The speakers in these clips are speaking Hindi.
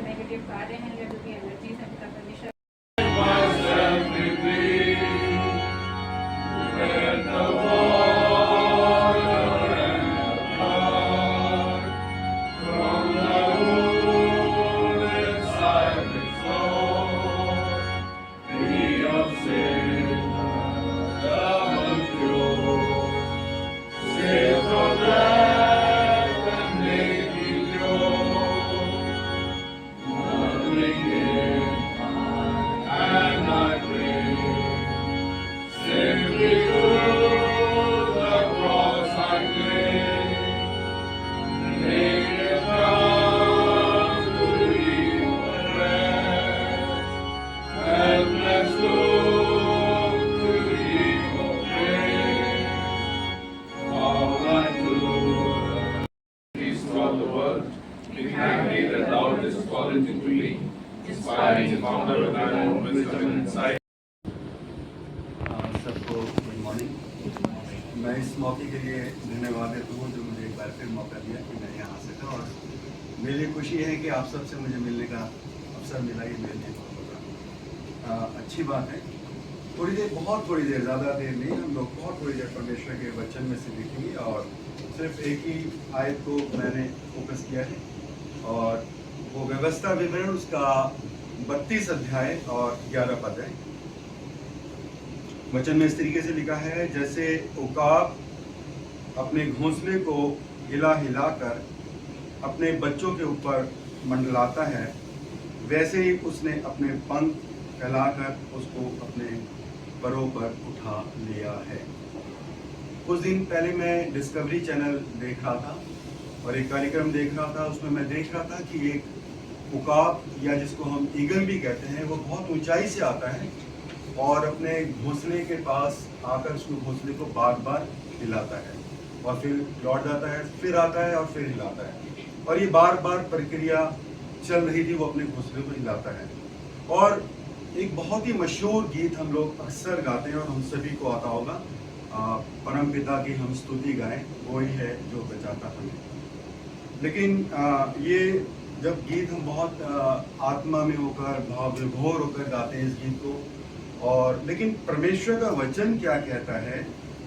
नेगेटिव कार्य हैं या जो भी एनर्जीज हैं पिता परमेश्वर into me, inspiring the founder of that wisdom and insight. सबको गुड मॉर्निंग। मैं इस मौके के लिए धन्यवाद देता हूँ जो मुझे एक बार फिर मौका दिया कि मैं यहाँ आ सका, और मेरे लिए खुशी है कि आप सबसे मुझे मिलने का अवसर मिला। ये मेरे लिए बहुत अच्छी बात है। बहुत थोड़ी देर, ज़्यादा देर नहीं, हम लोग बहुत थोड़ी देर परमेश्वर के वचन में से देखेंगे, और सिर्फ एक ही आयत को मैंने फोकस किया है, और वो व्यवस्था विवरण उसका 32 अध्याय और 11 पद है। वचन में इस तरीके से लिखा है, जैसे उकाब अपने घोंसले को हिला हिला कर अपने बच्चों के ऊपर मंडलाता है, वैसे ही उसने अपने पंख फैलाकर उसको अपने परों पर उठा लिया है। कुछ दिन पहले मैं डिस्कवरी चैनल देख रहा था और एक कार्यक्रम देख रहा था। उसमें मैं देख रहा था कि एक उकाब, या जिसको हम ईगल भी कहते हैं, वो बहुत ऊंचाई से आता है और अपने घोंसले के पास आकर उसको घोंसले को बार बार हिलाता है, और फिर लौट जाता है, फिर आता है और फिर हिलाता है, और ये बार बार प्रक्रिया चल रही थी। वो अपने घोंसले को हिलाता है। और एक बहुत ही मशहूर गीत हम लोग अक्सर गाते हैं और हम सभी को आता होगा, परम पिता की हम स्तुति गाएं, वो ही है जो बचाता हमें। लेकिन ये जब गीत हम बहुत आत्मा में होकर, भाव विभोर होकर गाते हैं इस गीत को, और लेकिन परमेश्वर का वचन क्या कहता है,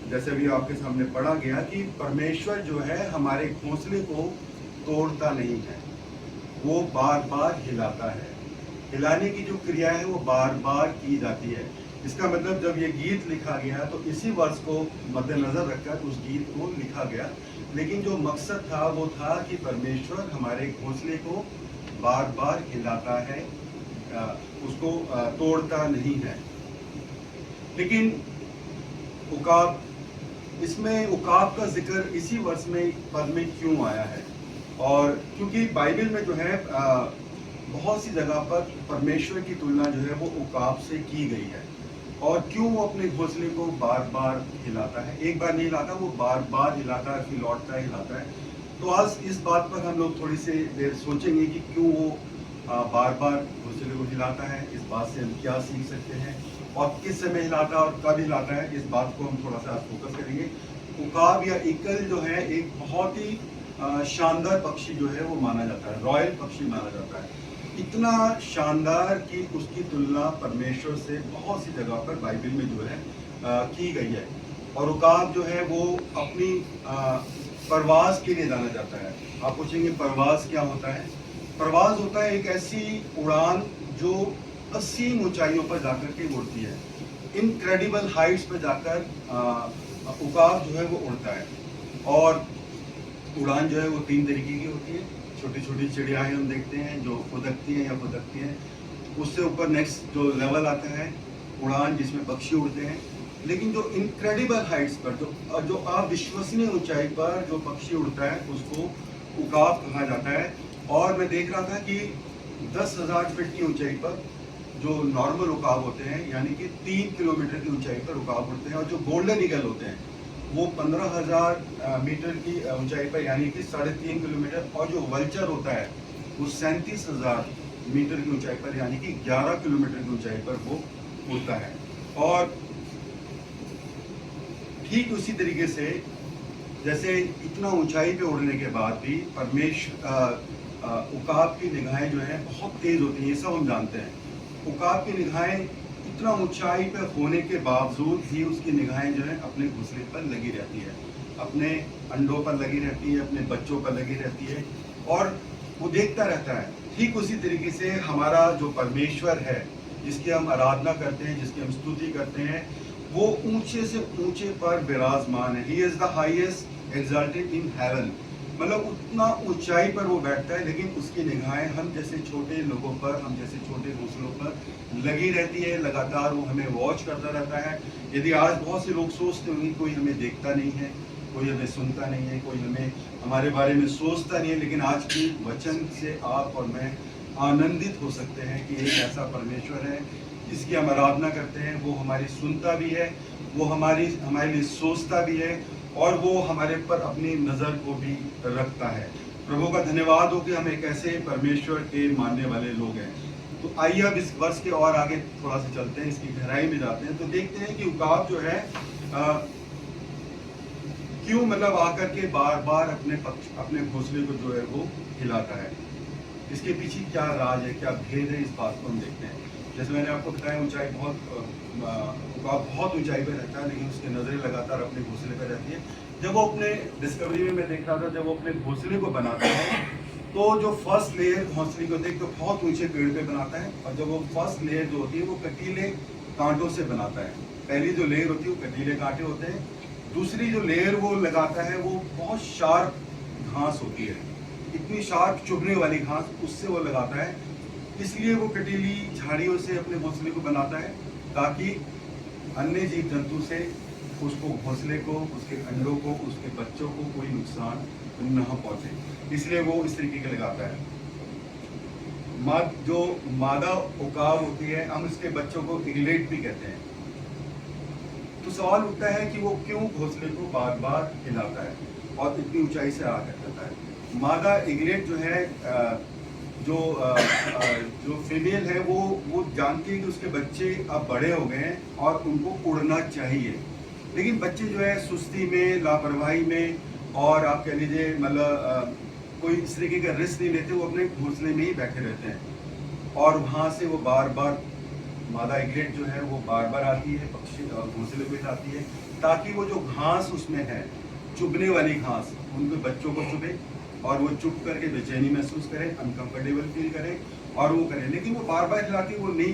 जैसे अभी आपके सामने पढ़ा गया कि परमेश्वर जो है हमारे घोंसले को तोड़ता नहीं है, वो बार बार हिलाता है। हिलाने की जो क्रिया है वो बार बार की जाती है। इसका मतलब जब ये गीत लिखा गया तो इसी वर्ष को मद्देनजर रखकर उस गीत को लिखा गया, लेकिन जो मकसद था वो था कि परमेश्वर हमारे घोंसले को बार बार हिलाता है, उसको तोड़ता नहीं है। लेकिन उकाब, इसमें उकाब का जिक्र इसी वर्ष में पद में क्यों आया है? और क्योंकि बाइबल में जो है बहुत सी जगह पर परमेश्वर की तुलना जो है वो उकाब से की गई है। और क्यों वो अपने घोंसले को बार बार हिलाता है? एक बार नहीं हिलाता, वो बार बार हिलाता है, फिर लौटता है, हिलाता है। तो आज इस बात पर हम लोग थोड़ी सी देर सोचेंगे कि क्यों वो बार बार घोंसले को हिलाता है। इस बात से हम क्या सीख सकते हैं, और किस समय हिलाता है और कब हिलाता है, इस बात को हम थोड़ा सा फोकस करेंगे। उकाब या इकल जो है एक बहुत ही शानदार पक्षी जो है वो माना जाता है, रॉयल पक्षी माना जाता है। इतना शानदार कि उसकी तुलना परमेश्वर से बहुत सी जगह पर बाइबल में जो है की गई है। और उकाब जो है वो अपनी परवाज के लिए जाना जाता है। आप पूछेंगे परवाज क्या होता है? परवाज होता है एक ऐसी उड़ान जो असीम ऊंचाइयों पर जाकर के उड़ती है, इनक्रेडिबल हाइट्स पर जाकर उकाब जो है वो उड़ता है। और उड़ान जो है वो 3 तरीके की होती है। छोटी छोटी चिड़ियाएं हम देखते हैं जो फुदकती हैं या फुदकती हैं। उससे ऊपर नेक्स्ट जो लेवल आता है उड़ान, जिसमें पक्षी उड़ते हैं। लेकिन जो इनक्रेडिबल हाइट्स पर, जो अविश्वसनीय ऊंचाई पर जो पक्षी उड़ता है, उसको उकाब कहा जाता है। और मैं देख रहा था कि 10,000 फीट की ऊंचाई पर जो नॉर्मल उकाब होते हैं, यानी कि 3 किलोमीटर की ऊंचाई पर उकाब उड़ते हैं, और जो गोल्डन ईगल होते हैं वो 15,000 मीटर की ऊंचाई पर, यानी कि 3.5 किलोमीटर, और जो वल्चर होता है वो 37,000 मीटर की ऊंचाई पर, यानी कि 11 किलोमीटर की ऊंचाई पर वो उड़ता है। और ठीक उसी तरीके से जैसे इतना ऊंचाई पे उड़ने के बाद भी उकाब की निगाहें जो हैं बहुत तेज़ होती हैं, ये सब हम जानते हैं। उकाब की निगाहें इतना ऊंचाई पर होने के बावजूद भी उसकी निगाहें जो है अपने घोंसले पर लगी रहती है, अपने अंडों पर लगी रहती है, अपने बच्चों पर लगी रहती है और वो देखता रहता है। ठीक उसी तरीके से हमारा जो परमेश्वर है, जिसकी हम आराधना करते हैं, जिसकी हम स्तुति करते हैं, वो ऊंचे से ऊंचे पर विराजमान है। He is the highest exalted in heaven, मतलब उतना ऊंचाई पर वो बैठता है, लेकिन उसकी निगाहें हम जैसे छोटे लोगों पर, हम जैसे छोटे घोंसलों पर लगी रहती है। लगातार वो हमें वॉच करता रहता है। यदि आज बहुत से लोग सोचते होंगे कोई हमें देखता नहीं है, कोई हमें सुनता नहीं है, कोई हमें हमारे बारे में सोचता नहीं है, लेकिन आज की वचन से आप और मैं आनंदित हो सकते हैं कि एक ऐसा परमेश्वर है जिसकी हम आराधना करते हैं। वो हमारी सुनता भी है, वो हमारे लिए सोचता भी है और वो हमारे पर अपनी नज़र को भी रखता है। प्रभु का धन्यवाद हो कि हम एक ऐसे परमेश्वर के मानने वाले लोग हैं। तो आइए अब इस वर्ष के और आगे थोड़ा सा चलते हैं, इसकी गहराई में जाते हैं। तो देखते हैं कि उकाब जो है क्यों मतलब आकर के बार बार अपने घोंसले को जो है वो हिलाता है। इसके पीछे क्या राज है, क्या भेद है, इस बात को हम देखते हैं। जैसे मैंने आपको बताया, ऊंचाई उकाब बहुत ऊंचाई पर रहता है, लेकिन उसकी नज़रें लगातार अपने घोंसले पर रहती है। जब वो अपने डिस्कवरी में मैं देख रहा था, जब वो अपने घोंसले को बनाता है तो जो फर्स्ट लेयर घोंसले को देख तो बहुत ऊंचे पेड़ पे बनाता है, और जब वो फर्स्ट लेयर जो होती है वो कटीले कांटों से बनाता है। पहली जो लेयर होती है वो कटीले कांटे होते हैं, दूसरी जो लेयर वो लगाता है वो बहुत शार्प घास होती है, इतनी शार्प चुभने वाली घास, उससे वो लगाता है। इसलिए वो कटीली झाड़ियों से अपने घोंसले को बनाता है ताकि अन्य जीव जंतु से उसको, घोंसले को, उसके अंडों को, उसके बच्चों को कोई नुकसान न पहुंचे। इसलिए वो इस तरीके के लगाता है। जो मादा उकाब होती है, हम इसके बच्चों को इगलेट भी कहते हैं। तो सवाल उठता है कि वो क्यों घोंसले को बार बार हिलाता है और इतनी ऊंचाई से आकर करता है। मादा इगलेट जो है, जो फीमेल है, वो जानती है कि उसके बच्चे अब बड़े हो गए हैं और उनको उड़ना चाहिए, लेकिन बच्चे जो है सुस्ती में, लापरवाही में, और आप कह लीजिए मतलब कोई इस तरीके का रिस्क नहीं लेते, वो अपने घोंसले में ही बैठे रहते हैं। और वहाँ से वो बार बार मादा इगलेट जो है वो बार बार आती है, पक्षी और घोंसले पे आती है, ताकि वो जो घास उसमें है, चुभने वाली घास, उनके बच्चों को चुभे और वो चुप करके बेचैनी महसूस करें, अनकंफर्टेबल फील करें और वो करें। लेकिन वो बार बार हिलाती, वो नहीं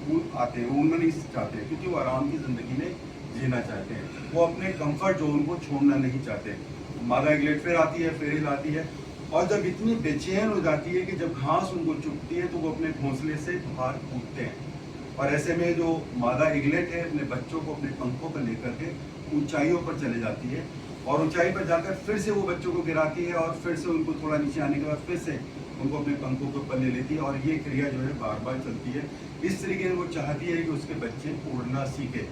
कूद आते हैं, वो उनमें नहीं चाहते हैं, क्योंकि वो आराम की ज़िंदगी में जीना चाहते हैं। वो अपने कंफर्ट जोन को छोड़ना नहीं चाहते। मादा इगलेट फिर आती है, फिर हिलाती है, और जब इतनी बेचैन हो जाती है कि जब घास उनको चुभती है तो वो अपने घोंसले से बाहर कूदते हैं। और ऐसे में जो मादा इगलेट है अपने बच्चों को अपने पंखों पर लेकर के ऊंचाइयों पर चले जाती है, और ऊंचाई पर जाकर फिर से वो बच्चों को गिराती है, और फिर से उनको थोड़ा नीचे आने के बाद फिर से उनको अपने पंखों के ऊपर ले लेती है, और ये क्रिया जो है बार बार चलती है। इस तरीके से वो चाहती है कि उसके बच्चे उड़ना सीखे।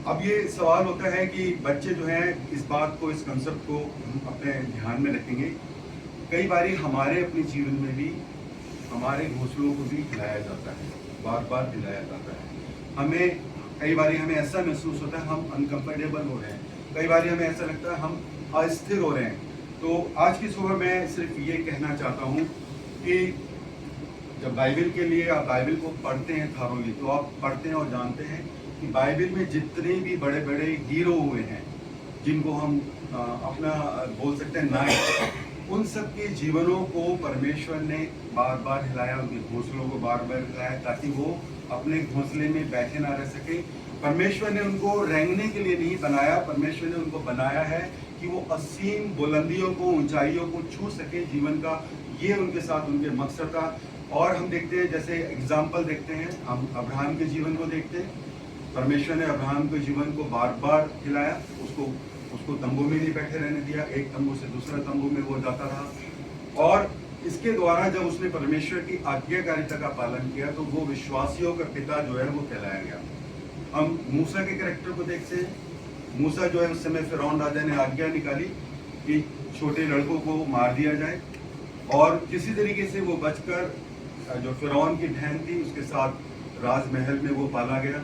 अब ये सवाल होता है कि बच्चे जो हैं, इस बात को, इस कंसेप्ट को हम अपने ध्यान में रखेंगे। कई बारी हमारे अपने जीवन में भी हमारे घोंसलों को भी हिलाया जाता है, बार बार हिलाया जाता है। कई बारी हमें ऐसा महसूस होता है हम अनकंफर्टेबल हो रहे हैं, कई बारी हमें ऐसा लगता है हम अस्थिर हो रहे हैं। तो आज की सुबह मैं सिर्फ ये कहना चाहता हूँ कि जब बाइबल के लिए आप बाइबल को पढ़ते हैं थारोली, तो आप पढ़ते हैं और जानते हैं कि बाइबल में जितने भी बड़े बड़े हीरो हुए हैं, जिनको हम अपना बोल सकते हैं नायक, उन सब के जीवनों को परमेश्वर ने बार बार हिलाया, उनके घोंसलों को बार बार हिलाया, ताकि वो अपने घोंसले में बैठे ना रह सके। परमेश्वर ने उनको रेंगने के लिए नहीं बनाया, परमेश्वर ने उनको बनाया है कि वो असीम बुलंदियों को, ऊंचाइयों को छू सके जीवन का। ये उनके साथ उनके मकसद था। और हम देखते हैं, जैसे एग्जाम्पल देखते हैं, हम अब्राहम के जीवन को देखते हैं। परमेश्वर ने अब्राहम के जीवन को बार बार हिलाया, उसको तंबू में नहीं बैठे रहने दिया, एक तंबू से दूसरा तंबू में वो जाता रहा। और इसके द्वारा जब उसने परमेश्वर की आज्ञाकारिता का पालन किया तो वो विश्वासियों का पिता जो है वो कहलाया गया। हम मूसा के कैरेक्टर को देखते हैं। मूसा जो है उस समय फिरौन राजा ने आज्ञा निकाली कि छोटे लड़कों को मार दिया जाए, और किसी तरीके से वो बचकर जो फिरौन की बहन थी उसके साथ राजमहल में वो पाला गया।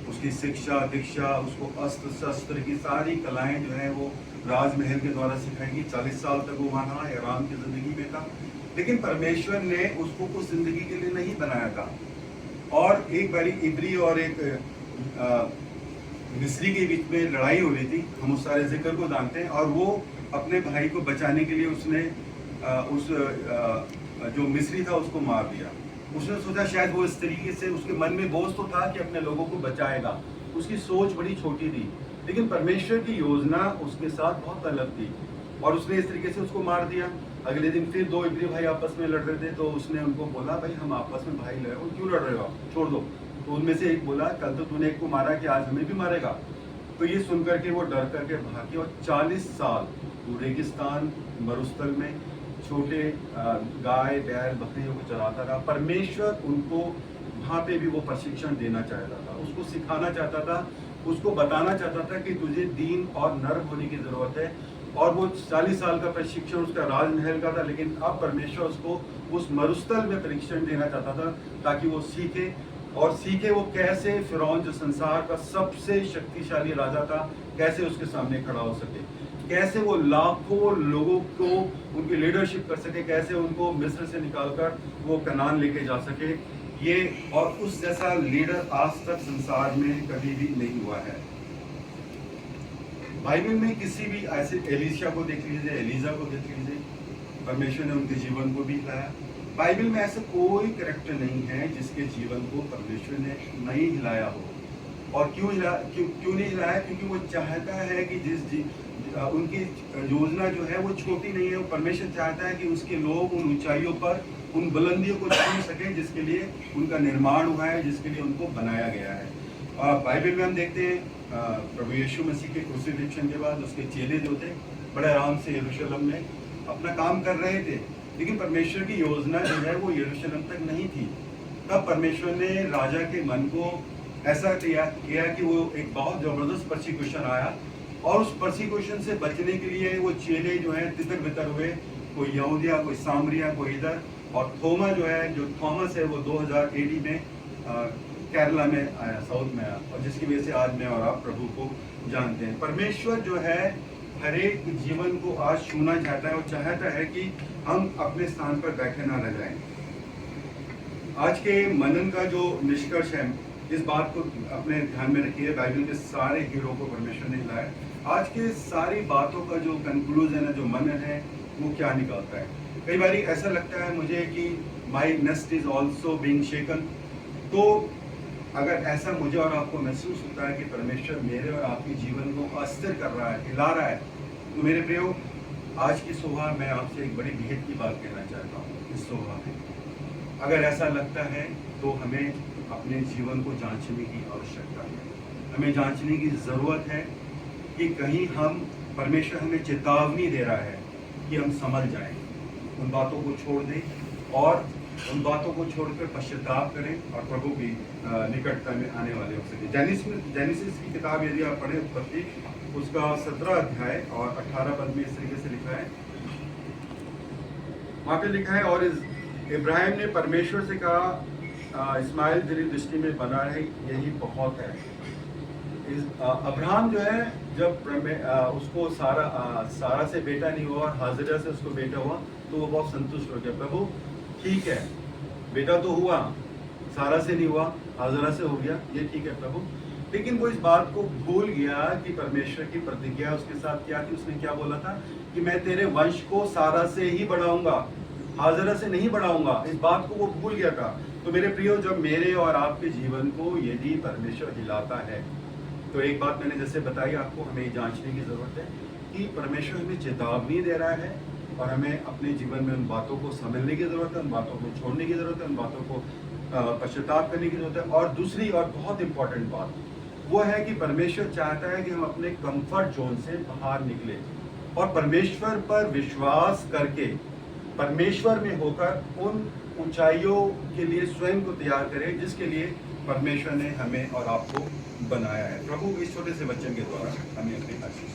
उसकी शिक्षा दीक्षा, उसको अस्त्र शस्त्र की सारी कलाएं जो है वो राजमहल के द्वारा सिखाएंगी। 40 साल तक वो वहाँ आराम की ज़िंदगी में था, लेकिन परमेश्वर ने उसको उस जिंदगी के लिए नहीं बनाया था। और एक बारी इब्री और एक मिस्री के बीच में लड़ाई हो रही थी, हम उस सारे जिक्र को जानते हैं। और वो अपने भाई को बचाने के लिए उसने जो मिस्री था उसको मार दिया। उसने सोचा शायद वो इस तरीके से, उसके मन में बोझ तो था कि अपने लोगों को बचाएगा, उसकी सोच बड़ी छोटी थी, लेकिन परमेश्वर की योजना उसके साथ बहुत अलग थी और उसने इस तरीके से उसको मार दिया। अगले दिन फिर दो इब्री भाई आपस में लड़ रहे थे, तो उसने उनको बोला, भाई हम आपस में भाई लड़ रहे हो, क्यों लड़ रहे हो आप, छोड़ दो। तो उनमें से एक बोला, कल तो तूने एक को मारा कि आज हमें भी मारेगा। तो ये सुन करके वो डर करके भागे और 40 साल वो रेगिस्तान मरुस्थल में छोटे गाय बैल बकरियों को चलाता रहा। परमेश्वर उनको वहाँ पे भी वो प्रशिक्षण देना चाहता था, उसको सिखाना चाहता था, उसको बताना चाहता था कि तुझे दीन और नर्म होने की ज़रूरत है। और वो 40 साल का प्रशिक्षण उसका राजमहल का था, लेकिन अब परमेश्वर उसको उस मरुस्थल में प्रशिक्षण देना चाहता था ताकि वो सीखे और सीखे वो कैसे फिरौन जो संसार का सबसे शक्तिशाली राजा था, कैसे उसके सामने खड़ा हो सके, कैसे वो लाखों लोगों को उनकी लीडरशिप कर सके, कैसे उनको मिस्र से निकालकर वो कनान लेके जा सके। ये और उस जैसा लीडर आज तक संसार में कभी भी नहीं हुआ है। बाइबल में किसी भी ऐसे एलिशा को देख लीजिए, एलिजा को देख लीजिए, परमेश्वर ने उनके जीवन को भी हिलाया। बाइबल में ऐसा कोई कैरेक्टर नहीं है जिसके जीवन को परमेश्वर ने नहीं हिलाया हो। और क्यों नहीं हिलाया? क्योंकि वो चाहता है कि उनकी योजना जो है वो छोटी नहीं है। वो परमेश्वर चाहता है कि उसके लोग उन ऊंचाइयों पर, उन बुलंदियों को छू सकें जिसके लिए उनका निर्माण हुआ है, जिसके लिए उनको बनाया गया है। बाइबल में हम देखते हैं प्रभु यीशु मसीह के क्रूसिफिक्शन के बाद उसके चेले जो थे बड़े आराम से यरूशलेम में अपना काम कर रहे थे, लेकिन परमेश्वर की योजना जो है वो यरूशलेम तक नहीं थी। तब परमेश्वर ने राजा के मन को ऐसा किया कि वो एक बहुत ज़बरदस्त परसिक्यूशन आया और उस परसिक्यूशन से बचने के लिए वो चेले जो हैं तितर बितर हुए, कोई यहूदिया, कोई सामरिया, कोई इधर। और थोमा जो है, जो थॉमस है, वो 2000 AD में केरला में आया, साउथ में आया, और जिसकी वजह से आज मैं और आप प्रभु को जानते हैं। परमेश्वर जो है हर एक जीवन को आज छूना चाहता है और चाहता है कि हम अपने स्थान पर बैठे ना रह जाएं। आज के मनन का जो निष्कर्ष है, इस बात को अपने ध्यान में रखिए, बाइबल के सारे हीरो को परमेश्वर ने हिलाया। आज के सारी बातों का जो कंक्लूजन है, जो मनन है, वो क्या निकलता है? कई बार ऐसा लगता है मुझे कि माई नेस्ट इज ऑल्सो बीइंग शेकन। तो अगर ऐसा मुझे और आपको महसूस होता है कि परमेश्वर मेरे और आपके जीवन को अस्थिर कर रहा है, हिला रहा है, तो मेरे प्रियो, आज की सुबह मैं आपसे एक बड़ी भेद की बात कहना चाहता हूँ। इस सुबह में अगर ऐसा लगता है तो हमें अपने जीवन को जांचने की आवश्यकता है। हमें जांचने की ज़रूरत है कि कहीं हम, परमेश्वर हमें चेतावनी दे रहा है कि हम समझ जाएं, उन बातों को छोड़ दें और उन बातों को छोड़कर पश्चाताप करें और प्रभु की निकटता में आने वाले हो सके। जेनेसिस की किताब यदि आप पढ़ें, उत्पत्ति, उसका 17 अध्याय और 18 पद में इस तरीके से लिखा है। वहाँ पे लिखा है, और इब्राहिम ने परमेश्वर से कहा, इस्माइल तेरी दृष्टि में बना है, यही बहुत है। अब्राहम जो है, जब उसको सारा से बेटा नहीं हुआ, हाजिरा से उसको बेटा हुआ, तो वो बहुत संतुष्ट हो गया। प्रभु ठीक है, बेटा तो हुआ, सारा से नहीं हुआ, हाजिरा से हो गया, ये ठीक है प्रभु। लेकिन वो इस बात को भूल गया कि परमेश्वर की प्रतिज्ञा उसके साथ क्या थी। उसने क्या बोला था कि मैं तेरे वंश को सारा से ही बढ़ाऊंगा, हाजिरा से नहीं बढ़ाऊंगा। इस बात को वो भूल गया था। तो मेरे प्रियो, जब मेरे और आपके जीवन को यदि परमेश्वर हिलाता है, तो एक बात मैंने जैसे बताई आपको, हमें जांचने की जरूरत है कि परमेश्वर हमें चेतावनी दे रहा है और हमें अपने जीवन में उन बातों को समझने की जरूरत है, उन बातों को छोड़ने की जरूरत है, उन बातों को पश्चाताप करने की जरूरत है। और दूसरी और बहुत इंपॉर्टेंट बात वो है कि परमेश्वर चाहता है कि हम अपने कंफर्ट जोन से बाहर निकले और परमेश्वर पर विश्वास करके, परमेश्वर में होकर उन ऊंचाइयों के लिए स्वयं को तैयार करें जिसके लिए परमेश्वर ने हमें और आपको बनाया है। प्रभु इस छोटे से वचन के द्वारा हमें अपनी आशीष